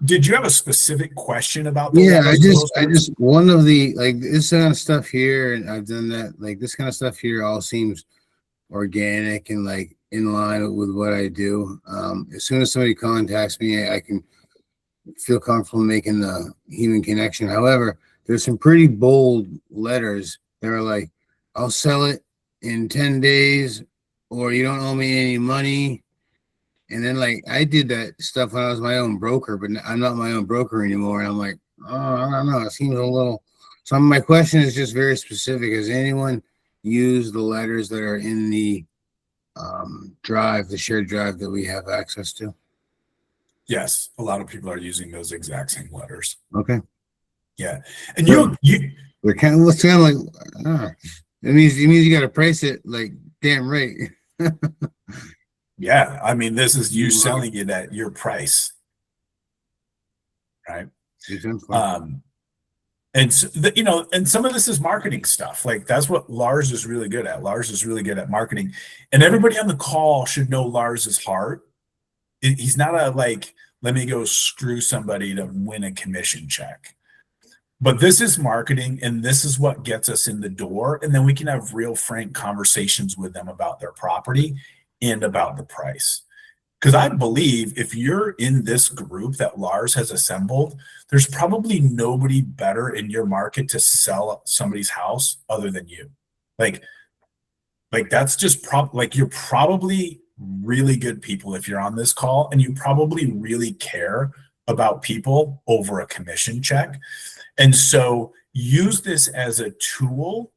did you have a specific question about those? Yeah, I just one of the, like, this kind of stuff here, and I've done that, like this kind of stuff here all seems organic and like in line with what I do. As soon as somebody contacts me, I can feel comfortable making the human connection. However, there's some pretty bold letters that are like, I'll sell it in 10 days, or you don't owe me any money. And then like I did that stuff when I was my own broker, but I'm not my own broker anymore. And I'm like, oh, I don't know. It seems a little. So my question is just very specific. Has anyone used the letters that are in the drive, the shared drive that we have access to? Yes, a lot of people are using those exact same letters. Okay. Yeah, and they're kind of like, it means you got to price it like damn right. Yeah, I mean, this is you selling it at your price, right? And so, and some of this is marketing stuff. Like that's what Lars is really good at. Lars is really good at marketing, and everybody on the call should know Lars's heart. He's not a like, let me go screw somebody to win a commission check. But this is marketing, and this is what gets us in the door. And then we can have real frank conversations with them about their property and about the price. Because I believe if you're in this group that Lars has assembled, there's probably nobody better in your market to sell somebody's house other than you. Like that's just you're probably really good people if you're on this call, and you probably really care about people over a commission check. And so use this as a tool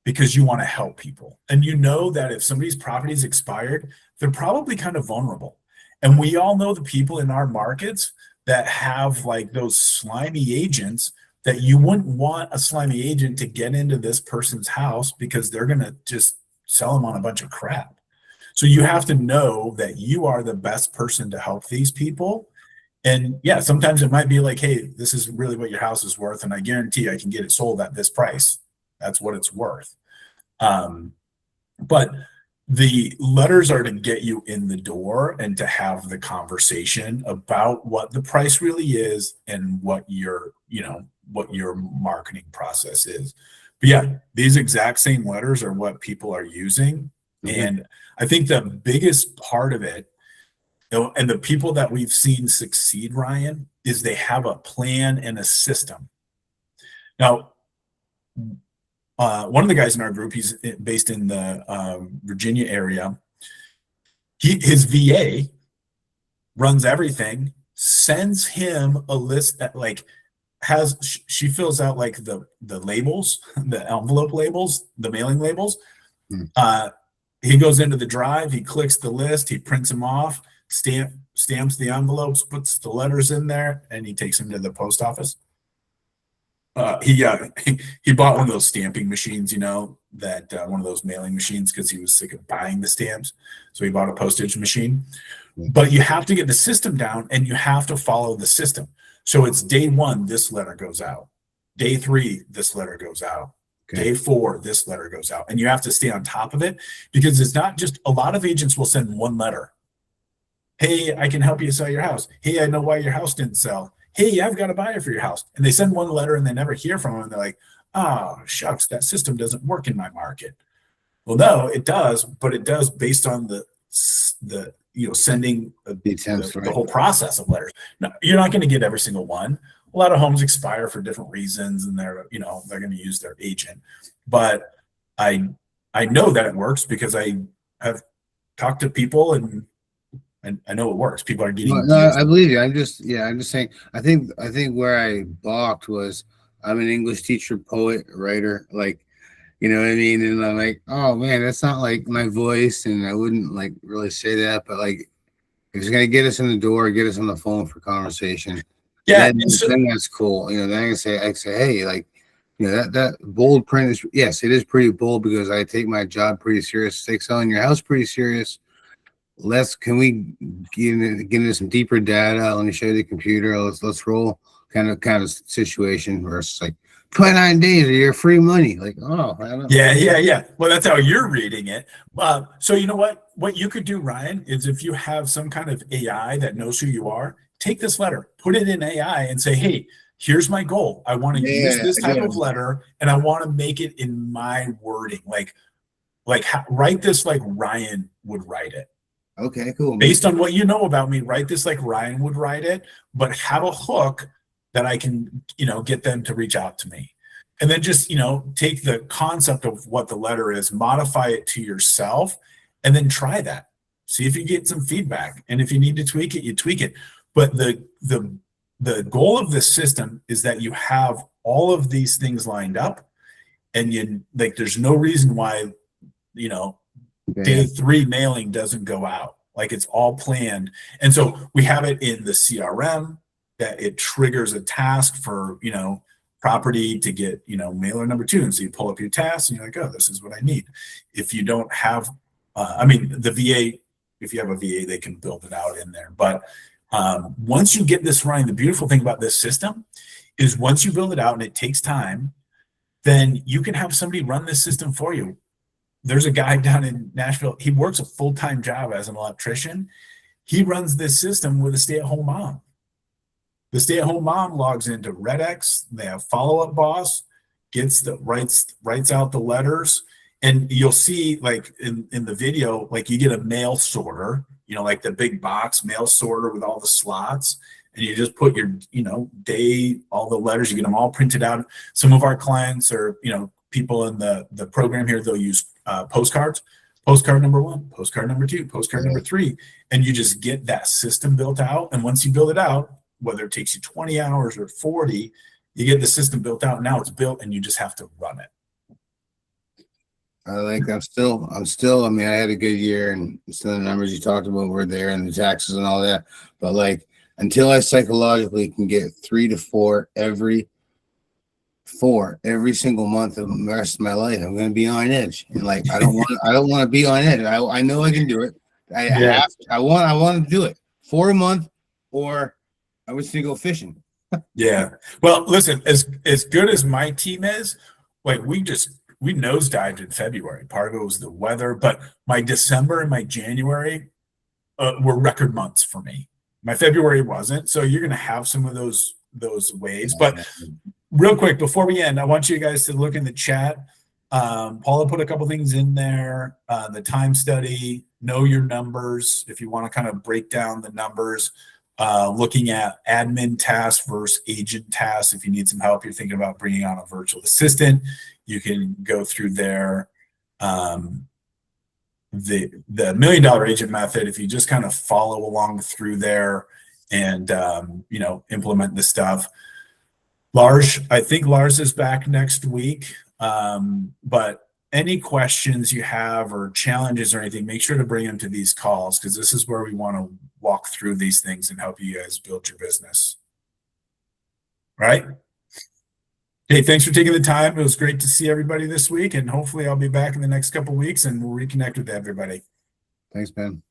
because you want to help people. And you know that if somebody's property is expired, they're probably kind of vulnerable. And we all know the people in our markets that have like those slimy agents that you wouldn't want a slimy agent to get into this person's house because they're going to just sell them on a bunch of crap. So you have to know that you are the best person to help these people. And yeah, sometimes it might be like, hey, this is really what your house is worth, and I guarantee I can get it sold at this price. That's what it's worth. But the letters are to get you in the door and to have the conversation about what the price really is and what your marketing process is. But yeah, these exact same letters are what people are using. Mhm. And I think the biggest part of it, and the people that we've seen succeed, Ryan, is they have a plan and a system. Now, one of the guys in our group, he's based in the Virginia area. His VA runs everything, sends him a list that like she fills out like the labels, the envelope labels, the mailing labels. He goes into the drive, he clicks the list, he prints them off, stamps the envelopes, puts the letters in there, and he takes them to the post office. He bought one of those stamping machines, that one of those mailing machines, because he was sick of buying the stamps. So he bought a postage machine. But you have to get the system down, and you have to follow the system. So it's day 1, this letter goes out. Day 3, this letter goes out. Okay. Day 4, this letter goes out. And you have to stay on top of it, because it's not just, a lot of agents will send one letter. Hey, I can help you sell your house. Hey, I know why your house didn't sell. Hey, I've got a buyer for your house. And they send one letter and they never hear from them. And they're like, oh, shucks, that system doesn't work in my market. Well, no, it does, but it does based on the sending the whole process of letters. No, you're not going to get every single one. A lot of homes expire for different reasons, and they're going to use their agent. But I know that it works because I have talked to people, and I know it works. People are getting. No, I believe you. I'm just saying. I think where I balked was, I'm an English teacher, poet, writer. Like, you know what I mean? And I'm like, oh man, that's not like my voice, and I wouldn't like really say that. But like, if it's gonna get us in the door, get us on the phone for conversation. Yeah, then that's cool. Then I can say, hey, like, that bold print is, yes, it is pretty bold because I take my job pretty serious. Take selling your house pretty serious. Can we get into some deeper data? Let me show you the computer. Let's roll kind of situation where it's like 29 days or your free money. Like, oh, I don't know. Yeah. Well, that's how you're reading it. So you know what you could do, Ryan, is if you have some kind of AI that knows who you are, take this letter, put it in AI and say, hey, here's my goal. I want to use this type of letter, and I want to make it in my wording. Like write this like Ryan would write it. Okay, cool. Based on what you know about me, write this like Ryan would write it, but have a hook that I can, get them to reach out to me. And then just, take the concept of what the letter is, modify it to yourself, and then try that. See if you get some feedback. And if you need to tweak it, you tweak it. But the goal of this system is that you have all of these things lined up, and there's no reason why, day 3 mailing doesn't go out. Like, it's all planned. And so we have it in the CRM that it triggers a task for, property to get, mailer number 2. And so you pull up your tasks and you're like, oh, this is what I need. If you don't have, the VA, if you have a VA, they can build it out in there. But once you get this running, the beautiful thing about this system is once you build it out and it takes time, then you can have somebody run this system for you. There's a guy down in Nashville. He works a full-time job as an electrician. He runs this system with a stay-at-home mom. The stay-at-home mom logs into RedX. They have follow-up boss, writes out the letters, and you'll see like in the video, like you get a mail sorter, like the big box mail sorter with all the slots, and you just put your, day, all the letters, you get them all printed out. Some of our clients are, people in the program here, they'll use postcards, postcard number 1, postcard number 2, postcard number 3, and you just get that system built out. And once you build it out, whether it takes you 20 hours or 40, you get the system built out. Now it's built and you just have to run it. I'm still, I had a good year, and some of the numbers you talked about were there, and the taxes and all that. But like, until I psychologically can get 3 to 4 every single month of the rest of my life. I'm going to be on edge, and like I don't want to be on edge. I know I can do it. I want to do it 4 a month, or I would still go fishing. Yeah. Well, listen, as good as my team is, like we nosedived in February. Part of it was the weather, but my December and my January were record months for me. My February wasn't. So you're going to have some of those waves. But real quick, before we end, I want you guys to look in the chat. Paula put a couple things in there. The time study, know your numbers. If you want to kind of break down the numbers, looking at admin tasks versus agent tasks. If you need some help, you're thinking about bringing on a virtual assistant, you can go through there. The $1 million agent method, if you just kind of follow along through there and implement the stuff. Lars, I think Lars is back next week. But any questions you have or challenges or anything, make sure to bring them to these calls, because this is where we want to walk through these things and help you guys build your business. Right? Hey, thanks for taking the time. It was great to see everybody this week, and hopefully I'll be back in the next couple of weeks and we'll reconnect with everybody. Thanks, Ben.